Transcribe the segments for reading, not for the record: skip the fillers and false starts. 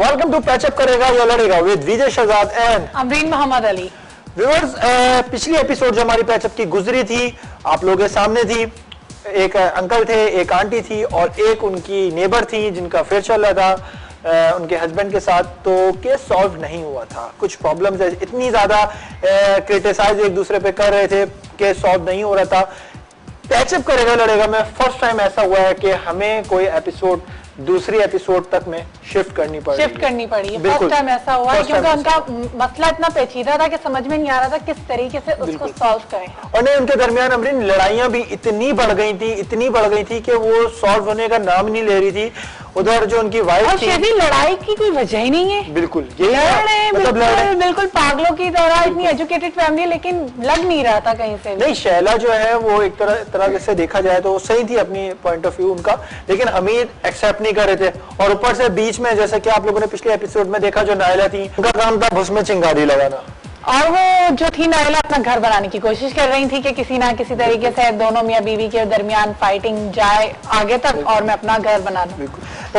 Welcome to patch up करेगा या लड़ेगा with Vijay Shehzad and Amreen Mohammad Ali. Viewers, पिछली एपिसोड जो हमारी पैचअप की गुजरी थी आप लोगों के सामने थी। एक अंकल थे, एक आंटी थी और एक उनकी नेबर थी जिनका अफेयर चल रहा था उनके हस्बैंड के साथ। तो केस सॉल्व नहीं हुआ था, कुछ प्रॉब्लम्स इतनी ज्यादा क्रिटिसाइज एक दूसरे पे कर रहे थे, केस सॉल्व नहीं हो रहा था। पैचअप करेगा लड़ेगा में फर्स्ट टाइम ऐसा हुआ है कि हमें कोई एपिसोड दूसरी एपिसोड तक में शिफ्ट करनी पड़ी है। फर्स्ट टाइम ऐसा हुआ है क्योंकि उनका मसला इतना पेचीदा था कि समझ में नहीं आ रहा था किस तरीके से उसको सॉल्व करें। और नहीं, उनके दरमियान अमरीन लड़ाइयां भी इतनी बढ़ गई थी कि वो सॉल्व होने का नाम नहीं ले रही थी। उधर जो उनकी वाइफ थी, लड़ाई की कोई वजह ही नहीं है, बिल्कुल बिल्कुल पागलों की तरह। इतनी एजुकेटेड फैमिली लेकिन लग नहीं रहा था कहीं से। नहीं, शैला जो है वो एक तरह से देखा जाए तो सही थी अपनी पॉइंट ऑफ व्यू उनका, लेकिन हमीद एक्सेप्ट नहीं कर रहे थे। और ऊपर से बीच में जैसे कि आप लोगों ने पिछले एपिसोड में देखा, जो नायला थी उनका काम था भुस में चिंगारी लगाना। और वो जो थी नायला अपना घर बनाने की कोशिश कर रही थी कि किसी ना किसी तरीके से दोनों मियां बीवी के दरमियान फाइटिंग जाए आगे तक और मैं अपना घर बना दूं।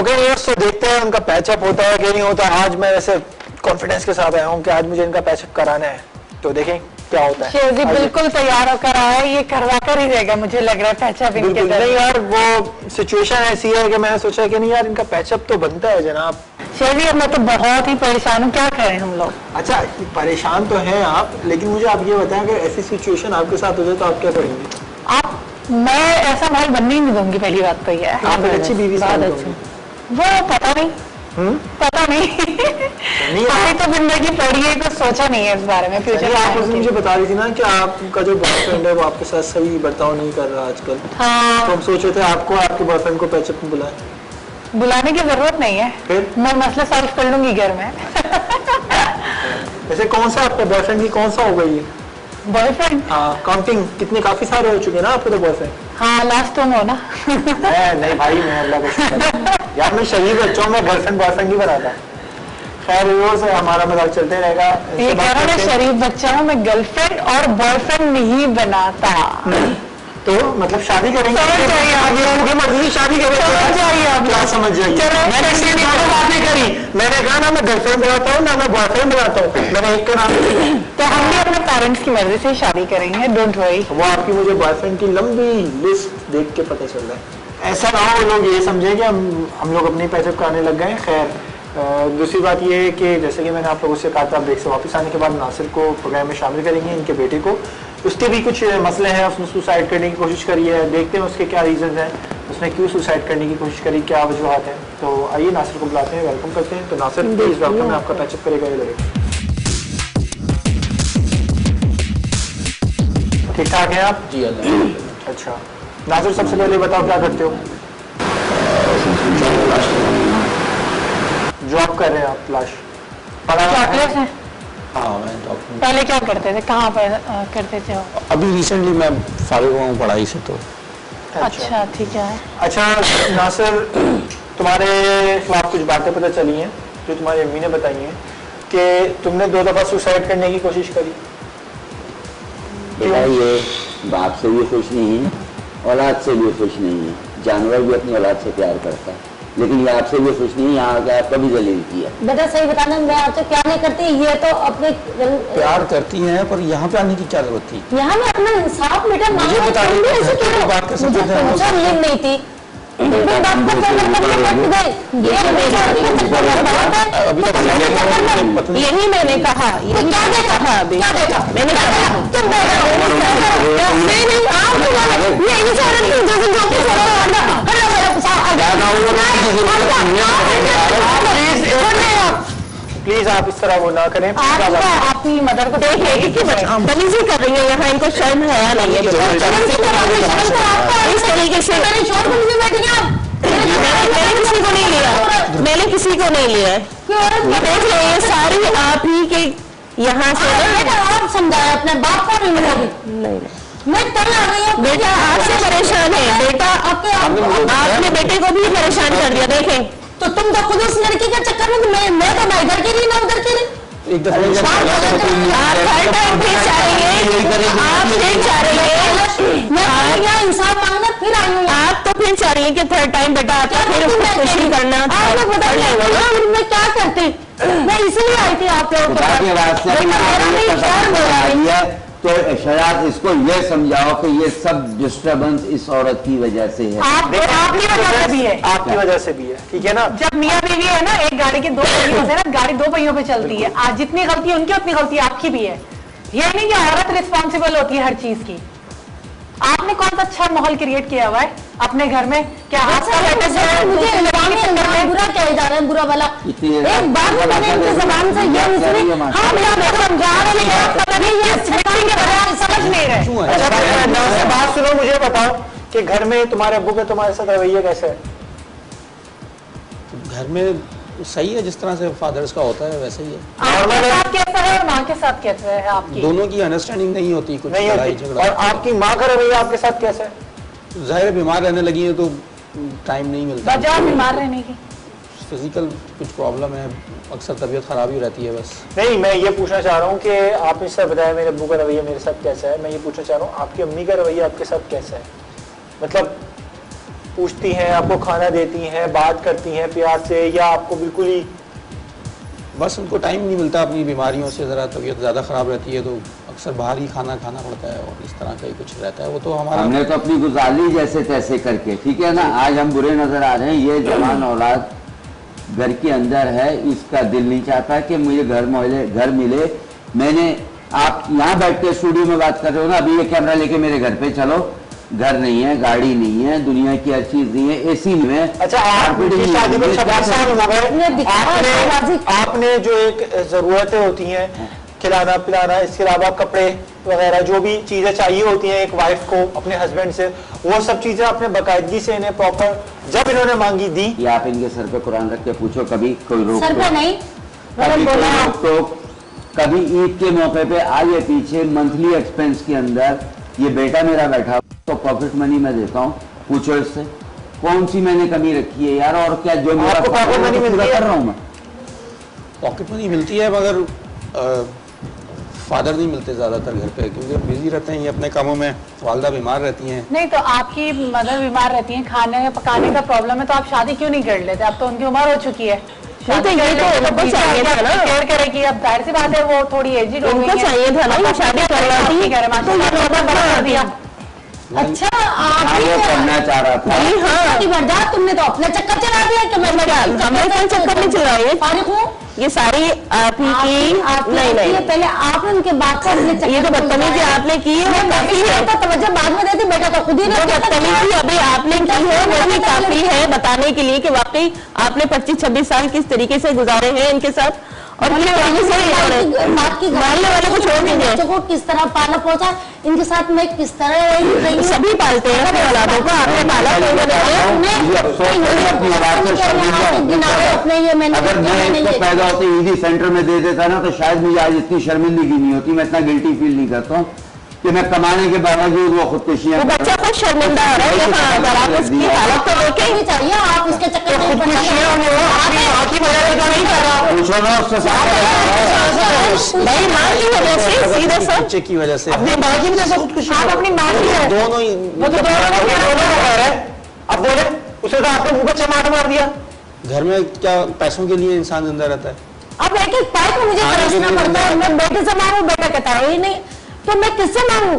ओके व्यूअर्स, तो देखते हैं उनका पैचअप होता है कि नहीं होता। आज मैं वैसे कॉन्फिडेंस के साथ आया हूँ कि आज मुझे इनका पैचअप कराना है, तो देखें क्या होता है। शेरजी बिल्कुल तैयार होकर आया है, ये करवा कर ही रहेगा मुझे लग रहा है पैचअप इनके। नहीं यार, वो सिचुएशन ऐसी है कि मैंने सोचा कि नहीं यार इनका पैचअप तो बनता है जनाब। शेरजी मैं तो बहुत ही परेशान हूँ, क्या करें हम लोग। अच्छा, परेशान तो हैं आप, लेकिन मुझे आप ये बताएं अगर ऐसी सिचुएशन आपके साथ हो जाए तो आप क्या करेंगे? मैं ऐसा माहौल बनने ही नहीं दूंगी, पहली बात तो ये है। आप एक अच्छी बीवी साथ होंगी। वो पता नहीं अभी तो जिंदगी पड़ी है तो सोचा नहीं है इस बारे में। फ्यूचर आप मुझे बता रही थी ना कि आपका जो बॉयफ्रेंड है वो आपके साथ सही बर्ताव नहीं कर रहा आजकल। हाँ, तो हम सोच रहे थे आपको आपके बॉयफ्रेंड को पैचअप में बुलाने की जरूरत नहीं है, मैं मसला सॉल्व कर लूंगी घर में। वैसे कौन सा आपका बॉयफ्रेंड की कौन सा हो गई? बॉयफ्रेंड? हाँ, काउंटिंग कितने काफी सारे हो चुके हैं ना आपके तो बॉयफ्रेंड। हाँ, लास्ट तुम हो ना। नहीं भाई, मैं अल्लाह को शुक्र यार, मैं शरीफ बच्चों में बॉयफ्रेंड ही बनाता। खैर से हमारा मजाक चलते रहेगा। ये कह रहा है शरीफ बच्चा हूँ, मैं गर्लफ्रेंड और बॉयफ्रेंड नहीं बनाता। तो मतलब शादी करेंगे, मर्जी शादी करेंगे, क्या समझ जाइए। मैंने कहा ना मैं गर्लफ्रेंड बनाता हूँ ना मैं बॉयफ्रेंड बनाता हूँ, मैंने एक का नाम। तो हम भी अपने पेरेंट्स की मर्जी से शादी करेंगे, डोंट वरी। वो आपकी मुझे बॉयफ्रेंड की लंबी लिस्ट देख के पता चल रहा है। ऐसा ना हो लोग ये समझे कि हम लोग अपनी पैचअप कराने लग गए। खैर दूसरी बात ये है कि जैसे कि मैंने आप लोगों से कहा था, ब्रेक से वापस आने के बाद नासिर को प्रोग्राम में शामिल करेंगे, इनके बेटे को। उसके भी कुछ मसले हैं, उसने सुसाइड करने की कोशिश करी है, देखते हैं उसके क्या रीजन हैं, उसने क्यों सुसाइड करने की कोशिश करी, क्या वजूहत हैं। तो आइए नासिर को बुलाते हैं, वेलकम करते हैं। तो नासिर प्लीज वेलकम, मैं आपका पैचअप करेगा ये लड़ेगा। ठीक ठाक है आप? जी अल्लाह। अच्छा नासिर, सबसे पहले बताओ क्या करते हो? जॉब कर रहे हैं आप? लाश चॉकलेट है? हाँ, मैं पहले क्या करते थे, कहाँ पर करते थे? अभी रिसेंटली मैं फारिग हुआ हूँ पढ़ाई से। तो अच्छा ठीक है। अच्छा नासिर, तुम्हारे खिलाफ कुछ बातें पता चली हैं जो तुम्हारी अम्मी ने बताई हैं कि तुमने 2 दफा सुसाइड करने की कोशिश करी। बेटा ये बाप से भी खुश नहीं है, औलाद से भी खुश नहीं है। जानवर भी अपनी औलाद से प्यार करता है, लेकिन ये आपसे भी खुश नहीं। यहाँ आके आपका भी जलील किया। बेटा सही बताना, मैं आपसे क्या नहीं करती, ये तो अपने प्यार करती हैं, पर यहाँ पे आने की क्या जरूरत थी? यहाँ में अपना इंसाफ बेटा मुझे बता रही थी, बात कर सकते थे। मुझे नींद नहीं थी, यही मैंने कहा, यही क्या कहा अभी मैंने प्लीज आप इस तरह वो ना करें। अपनी मदर को तमीज़ी कर रही है यहाँ, इनको शर्म है नहीं है इस तरीके से। मैंने किसी को नहीं लिया है। देख रहे हैं सारी आप ही के यहाँ से। आप समझाया अपने बाप को नहीं, मैं कल आ गई हूँ। बेटा आपसे परेशान है, बेटा आपने बेटे को भी परेशान कर दिया। देखें तो तुम तो खुद उस लड़की के चक्कर में, मैं तो ना इधर की रही ना उधर की रही। एक दफा आप हर टाइम फिर चाहेंगे, आप फिर चाहेंगे, मैं यहाँ इंसाफ मांगने फिर आई हूँ। आप तो फिर चाह रही है कि थर्ड टाइम बेटा आता फिर उसको खुशी करना। आप लोग बताइए मैं क्या करती, मैं इसलिए आई थी आप लोगों खुदा के वास्ते तो शराब इसको ये समझाओ कि ये सब डिस्टरबेंस इस औरत की वजह से है। आपकी वजह से भी है, आपकी वजह से भी है, ठीक है ना। जब मियाँ बीवी है ना, एक गाड़ी के दो पहियों से ना, गाड़ी दो पहियों पे चलती है। आज जितनी गलती है उनकी उतनी गलती आपकी भी है। ये नहीं कि औरत रिस्पॉन्सिबल होती है हर चीज की। आपने कौन सा अच्छा माहौल क्रिएट किया हुआ है अपने घर में? क्या बुरा कहे जा रहे हैं, बुरा वाला एक बात में मैंने इनकी जबान से ये निकली, हाँ मेरा समझा रहे हैं, समझ नहीं रहे। बात सुनो, मुझे बताओ कि घर में तुम्हारे अब्बू का तुम्हारे साथ रवैया कैसे है? घर में सही है, जिस तरह से फादर्स का होता है वैसे ही है। आपके साथ कैसा है और माँ के साथ कैसा है आपकी? दोनों की अंडरस्टैंडिंग नहीं होती, कुछ नहीं लड़ाई होती। झगड़ा। और आपकी माँ का रवैया आपके साथ कैसा है? जाहिर है बीमार रहने लगी है तो टाइम नहीं मिलता। वजह बीमार रहने की फिजिकल कुछ प्रॉब्लम है, अक्सर तबीयत खराब ही रहती है बस। नहीं, मैं ये पूछना चाह रहा हूँ कि आपने सर बताया मेरे अब्बू का रवैया मेरे साथ कैसा है। मैं ये पूछना चाह रहा हूँ आपकी अम्मी का रवैया आपके साथ कैसा है? मतलब पूछती हैं, आपको खाना देती हैं, बात करती हैं प्यार से, या आपको बिल्कुल ही बस उनको टाइम नहीं मिलता, अपनी बीमारियों से ज़रा तबीयत ज़्यादा ख़राब रहती है तो अक्सर बाहर ही खाना खाना पड़ता है और इस तरह का ही कुछ रहता है। वो तो हमारा हमने तो अपनी गुजारी जैसे तैसे करके, ठीक है ना। आज हम बुरे नजर आ रहे हैं, ये जवान औलाद घर के अंदर है, इसका दिल नहीं चाहता कि मुझे घर मिले। मैंने, आप यहाँ बैठ के स्टूडियो में बात कर रहे हो ना, अभी ये कैमरा लेके मेरे घर पे चलो, घर नहीं है, गाड़ी नहीं है, दुनिया की हर चीज नहीं है, एसी में है। अच्छा, आपकी शादी को 26 साल हो गए, आपने जो एक जरूरतें होती हैं, खिलाना पिलाना, इसके अलावा कपड़े वगैरह जो भी चीजें चाहिए होती हैं एक वाइफ को अपने हस्बैंड से, वो सब चीजें आपने बाकायदगी से इन्हें प्रॉपर जब इन्होंने मांगी दी? ये आप इनके सर पे कुरान रख के पूछो, कभी कोई रोक सर पे नहीं, तो कभी ईद के मौके पे आगे पीछे मंथली एक्सपेंस के अंदर ये बेटा मेरा बैठा तो पॉकेट मनी मैं देता हूँ, पूछो इससे कौन सी मैंने कमी रखी है यार। और क्या जो मेरा पॉकेट मनी पूरा कर रहा हूँ मैं। पॉकेट मनी मिलती है मगर फादर नहीं मिलते ज़्यादातर घर पे, क्योंकि बिजी रहते हैं ये अपने कामों में, वालदा बीमार रहती हैं। नहीं तो आपकी मदर बीमार रहती हैं, खाने पकाने का प्रॉब्लम है, तो आप शादी क्यों नहीं कर लेते? अब तो उनकी उम्र हो चुकी है, तो ये तो उनको चाहिए था ना, केयर करेगी। अब जाहिर सी बात है वो थोड़ी एजिड हो गई है, उनको चाहिए था ना ये शादी करना थी, माशाल्लाह बड़ा कर दिया। अच्छा आप वो करना चाह रहा था। हाँ तुमने तो अपने चक्कर चला दिया कि मैं हमें कोई चक्कर नहीं चलाए, फारिग हूँ। ये सारी आप ही की नहीं पहले आपने उनके बात का ये तो बदतमीजी आपने की है, काफी है तो तवज्जो बाद में देती, बेटा तो खुद ही नहीं बदतमीजी अभी आपने की है वही काफी है बताने के लिए कि वाकई आपने 25-26 साल किस तरीके से गुजारे हैं इनके साथ। और बात की मारने वाले को छोड़ दीजिए, बच्चों को किस तरह पाला पहुंचा, इनके साथ मैं किस तरह सभी पालते हैं अपने औलादों को, आपने पाला अगर मैं इसको पैदा होते ईदी सेंटर में दे देता ना तो शायद मुझे आज इतनी शर्मिंदगी नहीं होती। मैं इतना गिल्टी फील नहीं करता हूँ कि मैं कमाने के बावजूद वो खुदकुशियां, बच्चा खुद शर्मिंदा हो रहा है, आप उसकी हालत तो देखे ही चाहिए। आप इसके चक्कर में पूछो ना उससे भाई माँ की वजह से सीधे सब बच्चे की वजह से अपनी माँ की वजह से खुदकुशी, आप अपनी माँ की है, दोनों ही वो तो दोनों है। अब बोले उसे तो आपने मुंह पे चमाट मार दिया। घर में क्या पैसों के लिए इंसान जिंदा रहता है? अब एक एक पाई को मुझे खरीदना पड़ता है, मैं बेटे से मांगू, बेटा कहता है ही नहीं, तो मैं किससे मांगू?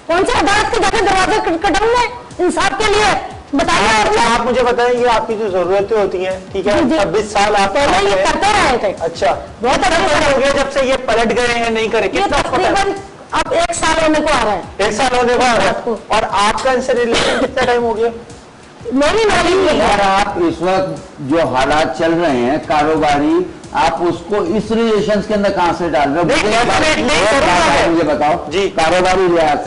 कौन से अदालत के जाके दरवाजे खटखटाऊं मैं इंसाफ के लिए? बताइए आप मुझे बताएं, ये आपकी जो जरूरतें होती हैं, ठीक है, 26 साल आप पहले ये करते रहे थे। अच्छा, बहुत अच्छा हो गया जब से ये पलट गए हैं, नहीं करे? ये तकरीबन अब 1 साल होने को आ रहा है। 1 साल होने को आ रहा है। और आपका इनसे रिलेशन कितना टाइम हो गया? मेरी नॉलेज और आप इस वक्त जो हालात चल रहे हैं कारोबारी, आप उसको इस रिलेशन के अंदर कहां से डाल रहे हो? मुझे बताओ जी। कारोबारी लिहाज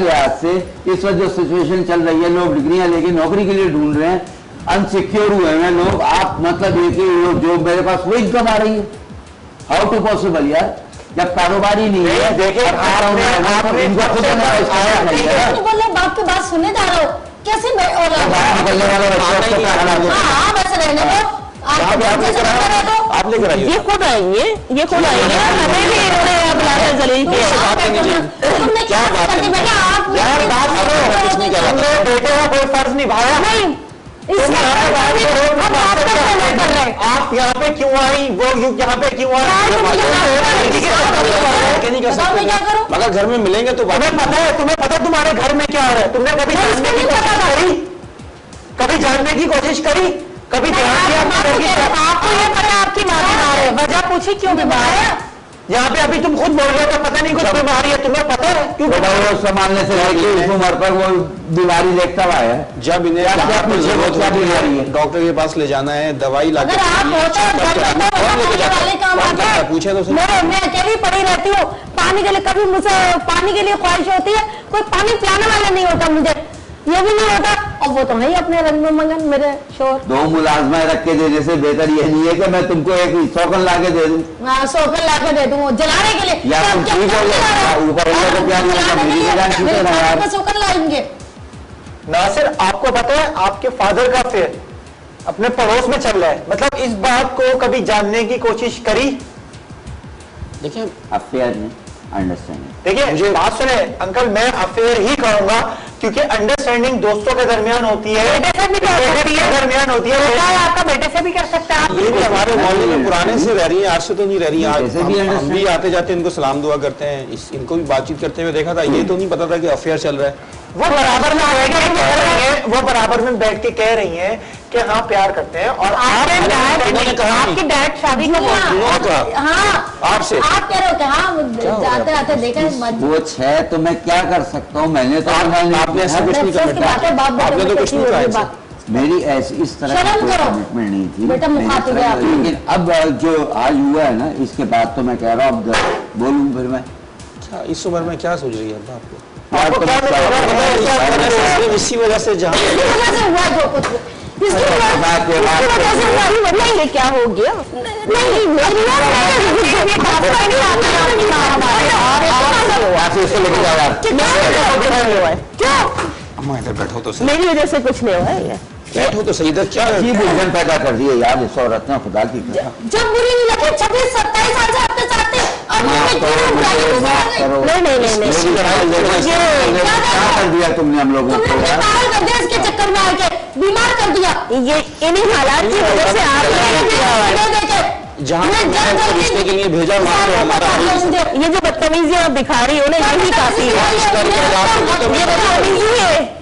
से इस वक्त जो सिचुएशन चल रही है, लोग डिग्रियां लेके नौकरी के लिए ढूंढ रहे हैं, अनसिक्योर हुए हैं लोग। आप मतलब ये कि जो मेरे पास वो इनकम आ रही है, हाउ टू पॉसिबल यार, जब कारोबारी नहीं है। देखिए बाप की बात सुनने जा रहे हो कैसे? निकलने वाला वैसे रहने दो, आप लेकर आइए, ये खुद आएंगे, ये खुद आएंगे, हमें भी है जलील की तुमने क्या बात कर दी बेटा? आप यार बात करो, कुछ नहीं कह रहा। तुमने बेटे का कोई फर्ज निभाया नहीं। आप यहाँ पे क्यों आई, वो यहाँ पे क्यों आई? नहीं कर सकते, मगर घर में मिलेंगे तो तुम्हें पता है तुम्हारे घर में क्या हो रहा है? तुमने कभी जानने की कोशिश करी? कभी जानने की कोशिश करी? कभी ध्यान दिया? आपको ये पता आपकी माँ बीमार है, वजह पूछी क्यों बीमार है? यहाँ पे अभी तुम खुद बोल रहे हो तो पता नहीं कुछ बीमारी है, तुम्हें पता है क्यों? वो संभालने से लेके इस उम्र पर वो बीमारी देखता हुआ है। जब इन्हें क्या बीमारी है, डॉक्टर के पास ले जाना है, दवाई ला के पूछे तो मैं अकेली पड़ी रहती हूँ पानी के लिए, कभी मुझे पानी के लिए ख्वाहिश होती है, कोई पानी पिलाने वाला नहीं होता, मुझे ये भी नहीं होता। और वो तो है ही अपने रंग में मंगन मेरे शोर। 2 मुलाजमाएं रख के देने से बेहतर ये नहीं है कि मैं तुमको एक सौकन ला के दे दूं। हाँ, सौकन ला के दे दूं जलाने के लिए, या तुम ठीक हो गए ऊपर को क्या नहीं, सौकन लाएंगे। नासिर, आपको पता है आपके फादर का अफेयर अपने पड़ोस में चल रहा है, मतलब इस बात को कभी जानने की कोशिश करी? देखिए अफेयर नहीं, अंडरस्टैंडिंग। देखिए मुझे बात सुने अंकल, मैं अफेयर ही कहूंगा क्योंकि अंडरस्टैंडिंग दोस्तों के दरमियान होती है, बेटे से भी कर सकती है, दरमियान होती है। आपका बेटे से भी कर सकता है। ये भी हमारे मोहल्ले में पुराने से रह रही है, आज से तो नहीं रह रही है। हम भी आते जाते इनको सलाम दुआ करते हैं, इनको भी बातचीत करते हुए देखा था। ये तो नहीं पता था कि अफेयर चल रहा है। वो बराबर में बैठ के कह रही हैं कि हाँ प्यार करते हैं। और आपकी डैड शादी हाँ आपसे आप कह रहे हो कि हाँ जाते आते देखा वो 6 तो मैं क्या कर सकता हूँ, मैंने तो आपने ऐसा कुछ नहीं कहा, आपने तो कुछ नहीं कहा। मेरी ऐसी इस तरह की कमिटमेंट नहीं थी बेटा, मुखातिब है आप। लेकिन अब जो आज हुआ है ना, इसके बाद तो मैं कह रहा हूँ अब बोलूँ फिर मैं क्या इस उम्र में क्या सोच रही है आपको? इसी वजह से जहाँ हुआ जो कुछ नहीं, क्या हो गया? नहीं इधर बैठो तो सही, मेरी वजह से कुछ नहीं हुआ है। बैठो तो सही। इधर क्या भूजन पैदा कर दिए यार इस औरत ने, खुदा की कसम। जब बुरी नहीं लगी 26-27 साल से आपके साथ थे, और नहीं क्या कर दिया तुमने हम लोगों को? पागल कर दिया, इसके चक्कर में आके बीमार कर दिया। ये इन्हीं हालात की वजह से आप जहाँ पूछने के लिए भेजा वहाँ तो हमारा ये जो बदतमीजी आप दिखा रही हो ना, यही काफी है।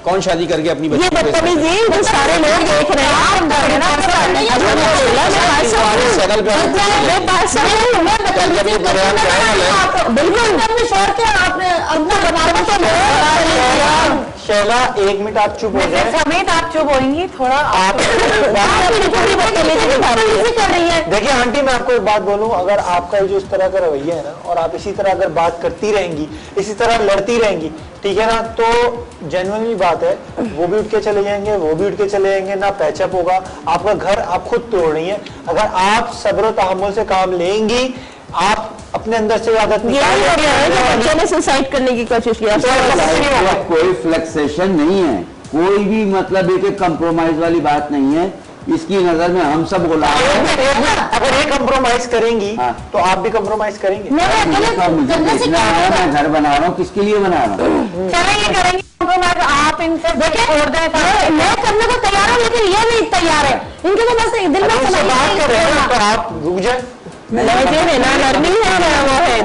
कौन शादी करके अपनी ये बदतमीजी जो सारे लोग देख रहे हैं, बिल्कुल शोर के आपने शैला 1 मिनट आप चुप हो जाए। समेत आप चुप होंगी थोड़ा। आप कर रही है। देखिए आंटी, मैं आपको एक बात बोलूं, अगर आपका जो इस तरह का रवैया है ना, और आप इसी तरह अगर बात करती रहेंगी, इसी तरह लड़ती रहेंगी, ठीक है ना, तो जेन्युइनली बात है वो भी उठ के चले जाएंगे, वो भी उठ के चले जाएंगे, ना पैचअप होगा, आपका घर आप खुद तोड़ रही हैं। अगर आप सब्र और तहम्मुल से काम लेंगी, आप अपने अंदर से आदत बच्चे ने सुसाइड करने की कोशिश किया, कोई फ्लेक्सेशन नहीं है, कोई भी मतलब एक कंप्रोमाइज वाली बात नहीं है। इसकी नजर में हम सब गुलाम हैं। अगर ये कंप्रोमाइज करेंगी तो आप भी कंप्रोमाइज करेंगे। मुझे देखना है, मैं घर बना रहा हूँ, किसके लिए बना रहा हूँ? चलो ये करेंगे आप इनसे छोड़ दें। मैं करने को तैयार हूँ, लेकिन ये नहीं तैयार है। इनके तो बस दिल में बात कर रहे हैं तो आप रुक जाए। ना नरमी है ना वो है,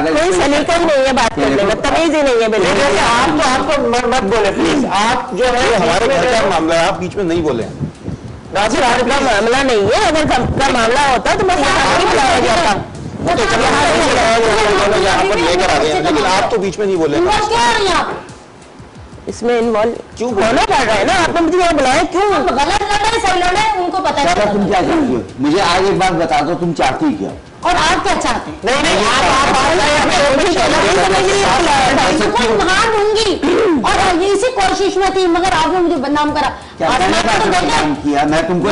कोई सलीका ही नहीं है बात करने में, तमीज ही नहीं है बिल्कुल। आपको मत बोले प्लीज, आप जो है हमारे घर का मामला है, आप बीच में नहीं बोले। नासिर का मामला नहीं है, अगर घर का मामला होता तो मैं यहाँ नहीं बुलाया जाता, यहाँ पर लेकर आ गए, लेकिन आप तो बीच में नहीं बोले। इसमें इन्वॉल्व क्यों होना पड़ रहा है ना? आपने मुझे यहाँ बुलाया क्यों? गलत लड़े सही लड़े उनको पता है। तुम क्या चाहती हो? मुझे आगे एक बात बता दो, तुम चाहती क्या? और आप क्या चाहते हैं? नहीं हाँ दूंगी, और इसी कोशिश में थी, मगर आपने मुझे बदनाम करा। क्या मैंने बदनाम किया? मैं तुमको